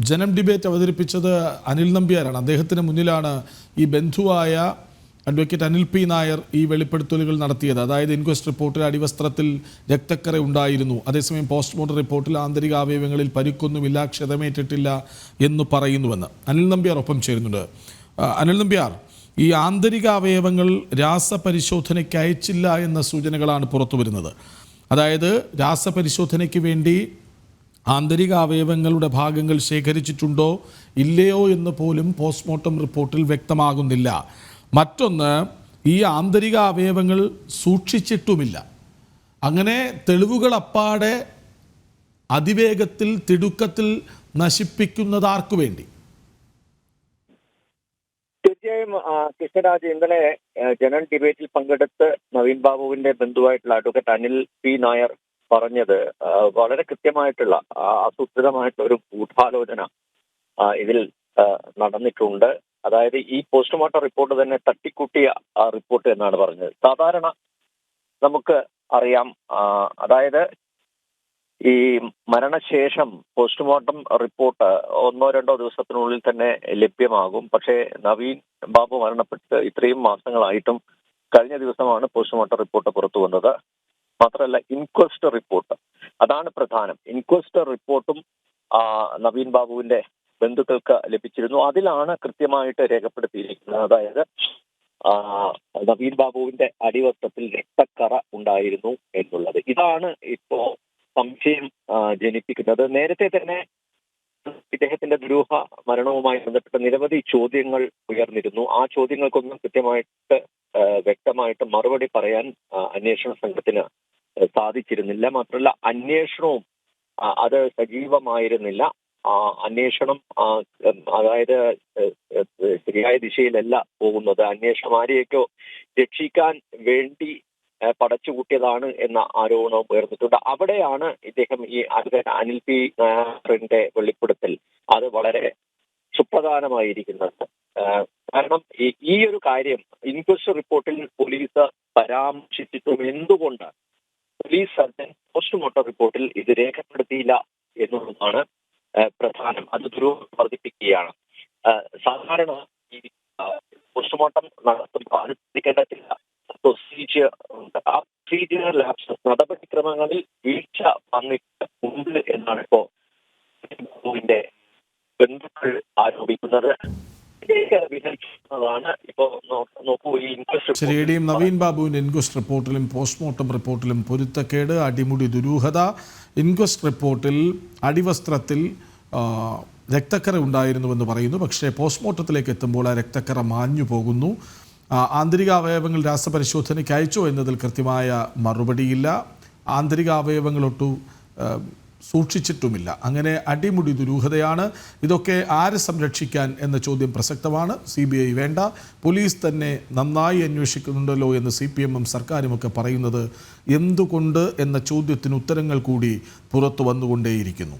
ജനം ഡിബേറ്റ് അവതരിപ്പിച്ചത് അനിൽ നമ്പ്യാരാണ്. അദ്ദേഹത്തിന് മുന്നിലാണ് ഈ ബന്ധുവായ അഡ്വക്കേറ്റ് അനിൽ പി നായർ ഈ വെളിപ്പെടുത്തലുകൾ നടത്തിയത്. അതായത് ഇൻക്വസ്റ്റ് റിപ്പോർട്ടിൽ അടിവസ്ത്രത്തിൽ രക്തക്കറ ഉണ്ടായിരുന്നു, അതേസമയം പോസ്റ്റ്മോർട്ടം റിപ്പോർട്ടിൽ ആന്തരിക അവയവങ്ങളിൽ പരിക്കൊന്നുമില്ല, ക്ഷതമേറ്റിട്ടില്ല എന്ന് പറയുന്നുവെന്ന് അനിൽ നമ്പ്യാർ ഒപ്പം ചേരുന്നുണ്ട്. അനിൽ നമ്പ്യാർ, ഈ ആന്തരിക അവയവങ്ങൾ രാസപരിശോധനയ്ക്ക് അയച്ചില്ല എന്ന സൂചനകളാണ് പുറത്തു വരുന്നത്. അതായത് രാസപരിശോധനയ്ക്ക് വേണ്ടി ആന്തരിക അവയവങ്ങളുടെ ഭാഗങ്ങൾ ശേഖരിച്ചിട്ടുണ്ടോ ഇല്ലയോ എന്ന് പോലും പോസ്റ്റ്മോർട്ടം റിപ്പോർട്ടിൽ വ്യക്തമാകുന്നില്ല. മറ്റൊന്ന്, ഈ ആന്തരിക അവയവങ്ങൾ സൂക്ഷിച്ചിട്ടുമില്ല. അങ്ങനെ തെളിവുകൾ അപ്പാടെ അതിവേഗത്തിൽ തിടുക്കത്തിൽ നശിപ്പിക്കുന്നതാർക്കു വേണ്ടി? തീർച്ചയായും കൃഷ്ണരാജ്, ഇന്നലെ ജനറൽ ഡിബേറ്റിൽ പങ്കെടുത്ത് നവീൻ ബാബുവിന്റെ ബന്ധുവായിട്ടുള്ള അഡ്വക്കേറ്റ് അനിൽ പി നായർ പറഞ്ഞത് വളരെ കൃത്യമായിട്ടുള്ള ആസൂത്രിതമായിട്ടുള്ള ഒരു ഗൂഢാലോചന ഇതിൽ നടന്നിട്ടുണ്ട്. അതായത് ഈ പോസ്റ്റ്മോർട്ടം റിപ്പോർട്ട് തന്നെ തട്ടിക്കൂട്ടിയ റിപ്പോർട്ട് എന്നാണ് പറഞ്ഞത്. സാധാരണ നമുക്ക് അറിയാം, അതായത് ഈ മരണശേഷം പോസ്റ്റ്മോർട്ടം റിപ്പോർട്ട് 1-2 ദിവസത്തിനുള്ളിൽ തന്നെ ലഭ്യമാകും. പക്ഷേ നവീൻ ബാബു മരണപ്പെട്ട് ഇത്രയും മാസങ്ങളായിട്ടും കഴിഞ്ഞ ദിവസമാണ് പോസ്റ്റ്മോർട്ടം റിപ്പോർട്ട് പുറത്തു വന്നത്. മാത്രമല്ല, ഇൻക്വസ്റ്റ് റിപ്പോർട്ട്, അതാണ് പ്രധാനം. ഇൻക്വസ്റ്റ് റിപ്പോർട്ടും നവീൻ ബാബുവിന്റെ ബന്ധുക്കൾക്ക് ലഭിച്ചിരുന്നു. അതിലാണ് കൃത്യമായിട്ട് രേഖപ്പെടുത്തിയിരിക്കുന്നത്. അതായത് നവീൻ ബാബുവിന്റെ അടിവസ്ത്രത്തിൽ രക്തക്കറ ഉണ്ടായിരുന്നു എന്നുള്ളത്. ഇതാണ് ഇപ്പോ സംശയം ജനിപ്പിക്കുന്നത്. നേരത്തെ തന്നെ ഇദ്ദേഹത്തിന്റെ ദുരൂഹ മരണവുമായി ബന്ധപ്പെട്ട നിരവധി ചോദ്യങ്ങൾ ഉയർന്നിരുന്നു. ആ ചോദ്യങ്ങൾക്കൊന്നും കൃത്യമായിട്ട് വ്യക്തമായിട്ട് മറുപടി പറയാൻ അന്വേഷണ സംഘത്തിന് സാധിച്ചിരുന്നില്ല. മാത്രമല്ല, അന്വേഷണവും അത് സജീവമായിരുന്നില്ല. അന്വേഷണം അതായത് ശരിയായ ദിശയിലല്ല പോകുന്നത്. അന്വേഷണം ആരെയൊക്കെയോ രക്ഷിക്കാൻ വേണ്ടി പടച്ചുകൂട്ടിയതാണ് എന്ന ആരോപണവും ഉയർന്നിട്ടുണ്ട്. അവിടെയാണ് ഇദ്ദേഹം ഈ അനിൽ പി നായറിന്റെ വെളിപ്പെടുത്തൽ അത് വളരെ സുപ്രധാനമായിരിക്കുന്നത്. കാരണം ഈ ഒരു കാര്യം ഇൻക്വസ്റ്റ് റിപ്പോർട്ടിൽ പോലീസ് പരാമർശിച്ചിട്ടും എന്തുകൊണ്ട് പോലീസ് സർജൻ പോസ്റ്റ്മോർട്ടം റിപ്പോർട്ടിൽ ഇത് രേഖപ്പെടുത്തിയില്ല എന്നുള്ളതാണ് പ്രധാനം. അത് ദുരൂഹത വർദ്ധിപ്പിക്കുകയാണ്. സാധാരണ ഈ പോസ്റ്റ്മോർട്ടം നടത്തുമ്പോൾ അനുസരിക്കേണ്ട ചില പ്രൊസീജിയർ ഉണ്ട്. ആ പ്രൊസീജിയർ ലാപ്സസ്, നടപടിക്രമങ്ങളിൽ വീഴ്ച വന്നിട്ട് ഉണ്ട് എന്നാണ് ഇപ്പോ ബന്ധുക്കൾ ആരോപിക്കുന്നത്. ശരിയുടെയും നവീൻ ബാബുവിന്റെ ഇൻക്വസ്റ്റ് റിപ്പോർട്ടിലും പോസ്റ്റ്മോർട്ടം റിപ്പോർട്ടിലും പൊരുത്തക്കേട്, അടിമുടി ദുരൂഹത. ഇൻക്വസ്റ്റ് റിപ്പോർട്ടിൽ അടിവസ്ത്രത്തിൽ രക്തക്കറ ഉണ്ടായിരുന്നുവെന്ന് പറയുന്നു. പക്ഷേ പോസ്റ്റ്മോർട്ടത്തിലേക്ക് എത്തുമ്പോൾ ആ രക്തക്കറ മാഞ്ഞു പോകുന്നു. ആന്തരിക അവയവങ്ങൾ രാസപരിശോധനയ്ക്ക് അയച്ചോ എന്നതിൽ കൃത്യമായ മറുപടിയില്ല. ആന്തരിക അവയവങ്ങളൊട്ടു സൂക്ഷിച്ചിട്ടുമില്ല. അങ്ങനെ അടിമുടി ദുരൂഹതയാണ്. ഇതൊക്കെ ആരെ സംരക്ഷിക്കാൻ എന്ന ചോദ്യം പ്രസക്തമാണ്. CBI വേണ്ട, പോലീസ് തന്നെ നന്നായി അന്വേഷിക്കുന്നുണ്ടല്ലോ എന്ന് CPM-ഉം സർക്കാരുമൊക്കെ പറയുന്നത് എന്തുകൊണ്ട് എന്ന ചോദ്യത്തിന് ഉത്തരങ്ങൾ കൂടി പുറത്തു വന്നുകൊണ്ടേയിരിക്കുന്നു.